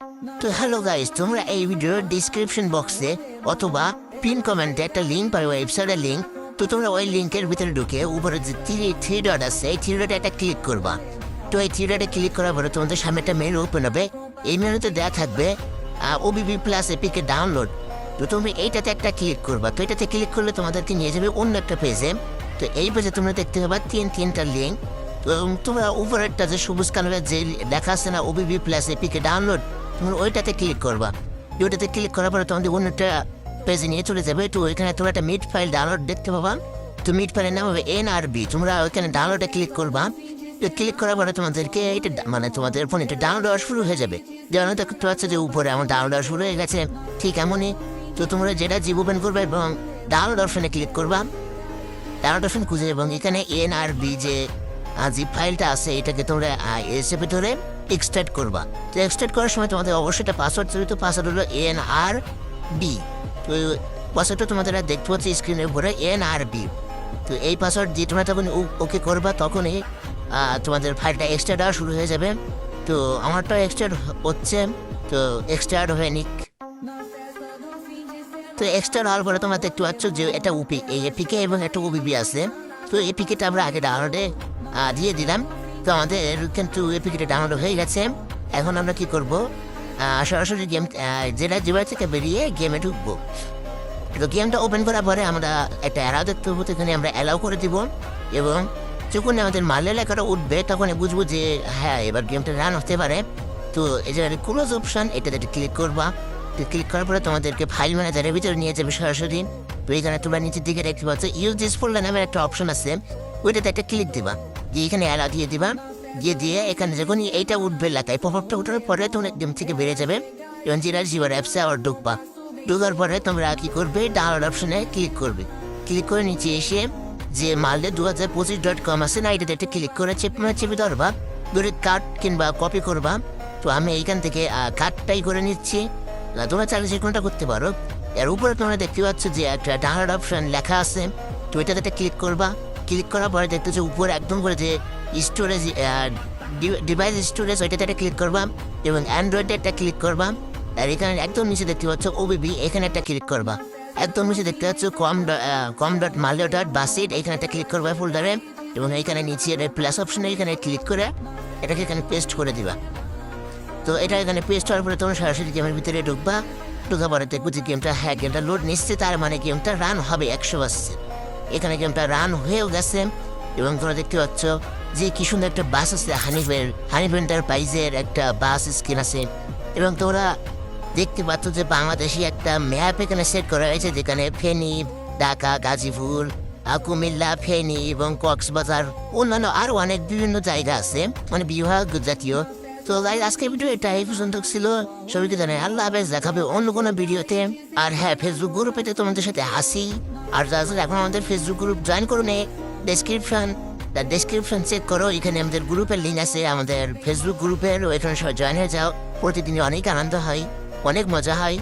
তো hello guys, তোমরা এই ভিডিওর ডিসক্রিপশন বক্সে অথবা পিন কমেন্টে একটা লিঙ্ক পাবে, ওয়েবসাইটের লিঙ্ক। তো তোমরা ওই লিঙ্কের ভিতরে ঢুকে উপরে যে থ্রি ডট আছে, এই থ্রি ডটে একটা ক্লিক করবা। তো এই থ্রি ডটে ক্লিক করার পরে তোমাদের সামনে একটা মেনু ওপেন হবে। এই মেনুতে দেওয়া থাকবে ওবিবি প্লাস এপিকে ডাউনলোড। তো তুমি এইটাতে একটা ক্লিক করবা। তো এটাতে ক্লিক করলে তোমাদেরকে নিয়ে যাবে অন্য একটা পেজে। তো এই পেজে তোমরা দেখতে পাবা তিনটা লিঙ্ক। তো তোমরা উপরেরটা যে সবুজ কালারের যে লেখা আছে না ওবিবি প্লাস এপিকে ডাউনলোড, তুমি ওইটাতে ক্লিক করবা। ওইটাতে ক্লিক করার পরে তোমাদের অন্য একটা পেজে নিয়ে চলে যাবে। তো ওইখানে তোমরা একটা মিড ফাইল ডাউনলোড দেখতে পাবা। তো মিড ফাইলের নাম হবে NRB। তোমরা ওইখানে ডাউনলোডে ক্লিক করবা। তো ক্লিক করার পরে তোমাদেরকে এইটা তোমাদের ফোনে এটা ডাউনলোড হওয়া শুরু হয়ে যাবে। যেমন দেখতে পাচ্ছ যে উপরে আমার ডাউনলোড হওয়া শুরু হয়ে গেছে, ঠিক এমনই। তো তোমরা যেটা জিপ ওপেন করবে এবং ডাউনলোড অপশনে ক্লিক করবা। ডাউনলোড অপশন খুঁজে এবং এখানে NRB যে জিপ ফাইলটা আছে এটাকে তোমরা এসে ভিতরে এক্সট্রাক্ট করবা। তো এক্সট্রাক্ট করার সময় তোমাদের অবশ্যই একটা পাসওয়ার্ড চাইবে। তো পাসওয়ার্ড হলো NRB। তো পাসওয়ার্ডটা তোমাদের দেখতে পাচ্ছি স্ক্রিনের উপরে NRB। তো এই পাসওয়ার্ড দিয়ে তোমরা তখন ওকে করবা, তখনই তোমাদের ফাইলটা এক্সট্রাক্ট হওয়া শুরু হয়ে যাবে। তো আমারটা এক্সট্রাক্ট হচ্ছে, তো এক্সট্রাক্ট হয়ে নিক। তো এক্সট্রা হওয়ার পরে তোমরা দেখতে পাচ্ছ যে এটা এপিকে এবং একটা ওবিবি আছে। তো এপিকেটা আমরা আগে ডাউনলোডে দিয়ে দিলাম। তো আমাদের কিন্তু এপিকেটা ডাউনলোড হয়ে গেছে। এখন আমরা কি করব, সরাসরি গেম যেটা থেকে বেরিয়ে গেমে ঢুকবো। তো গেমটা ওপেন করার পরে আমরা একটা অ্যালাউ দেখতে পাবো। তো এখানে আমরা অ্যালাউ করে দিব এবং যখন আমাদের মালের লেখাটা উঠবে তখন বুঝবো যে হ্যাঁ এবার গেমটা রান হতে পারে। তো এই যে ক্লোজ অপশন, এটাতে ক্লিক করবা। ক্লিক করার পরে তোমাদেরকে ফাইল ম্যানেজারের ভিতরে নিয়ে যাবে সরাসরি। তো এইখানে তোমরা নিচের দিকে দেখতে পাচ্ছ ইউজ দিস ফোল্ডার নামের একটা অপশন আছে, ওইটাতে একটা ক্লিক দিবা। দিয়ে এখানে অ্যালাউ দিয়ে দিবা। দিয়ে এখানে যখনই এইটা উঠবে লেখায় পপআপটা উঠার পরে তোমরা গেম থেকে বেরিয়ে যাবে এবং জিওর অ্যাপসে আবার ঢুকবা। ঢোকার পরে তোমরা কী করবে, ডাউনলোড অপশনে ক্লিক করবে। ক্লিক করে নিচে এসে যে মালদে 2025.com আছে না, এটাতে একটা ক্লিক করে চেপে ধরবা, ধরে কাট কিংবা কপি করবা। তো আমি এইখান থেকে কাটটাই করে নিচ্ছি। তোমরা চাইলে যে কোনোটা করতে পারো। এর উপরে তোমরা দেখতে পাচ্ছ যে একটা ডাউনলোড অপশন লেখা আছে। তো এটাতে একটা ক্লিক করবা। ক্লিক করার পরে দেখতে হচ্ছে উপরে একদম করে যে স্টোরেজ ডিভাইস স্টোরেজ, ওইটাতে একটা ক্লিক করবা এবং অ্যান্ড্রয়েডে একটা ক্লিক করবা। আর এখানে একদম নিচে দেখতে পাচ্ছ ওবিবি, এখানে একটা ক্লিক করবা। একদম নিচে দেখতে পাচ্ছ com.malio.basit, এখানে একটা ক্লিক করবা ফোল্ডারে এবং এইখানে নিচে প্লাস অপশনে এখানে ক্লিক করে এটাকে এখানে পেস্ট করে দিবা। তো এটা এখানে পেস্ট হওয়ার পরে তোমরা সরাসরি গেমের ভিতরে ঢুকার পরে দেখবো যে গেমটা লোড নিচ্ছে, তার মানে গেমটা রান হবে 100%। এখানে গেমটা রান হয়েও গেছে এবং তোমরা দেখতে পাচ্ছ যে কি সুন্দর একটা বাস আছে, হানিফ এন্টারপ্রাইজের একটা বাস স্ক্রিন আছে। এবং তোমরা দেখতে পাচ্ছ যে বাংলাদেশি একটা ম্যাপ এখানে সেট করা হয়েছে, যেখানে ফেনী, ঢাকা, গাজীপুর, কুমিল্লা, ফেনী এবং কক্সবাজার অন্যান্য আরও অনেক বিভিন্ন জায়গা আছে, মানে বিভাগ জাতীয়। তো আজকের ভিডিও এটা এই পর্যন্ত ছিল। সবাইকে জানাই আল্লাহ হাফেজ, দেখাবে অন্য কোনো ভিডিওতে। আর হ্যাঁ, ফেসবুক গ্রুপেতে তোমাদের সাথে হাসি। আর যারা এখন আমাদের ফেসবুক গ্রুপ জয়েন করুন, ডেসক্রিপশন চেক করো, এখানে আমাদের গ্রুপের লিঙ্ক আছে, আমাদের ফেসবুক গ্রুপের। এখানে সবাই জয়েন হয়ে যাও। প্রতিদিনই অনেক আনন্দ হয়, অনেক মজা হয়।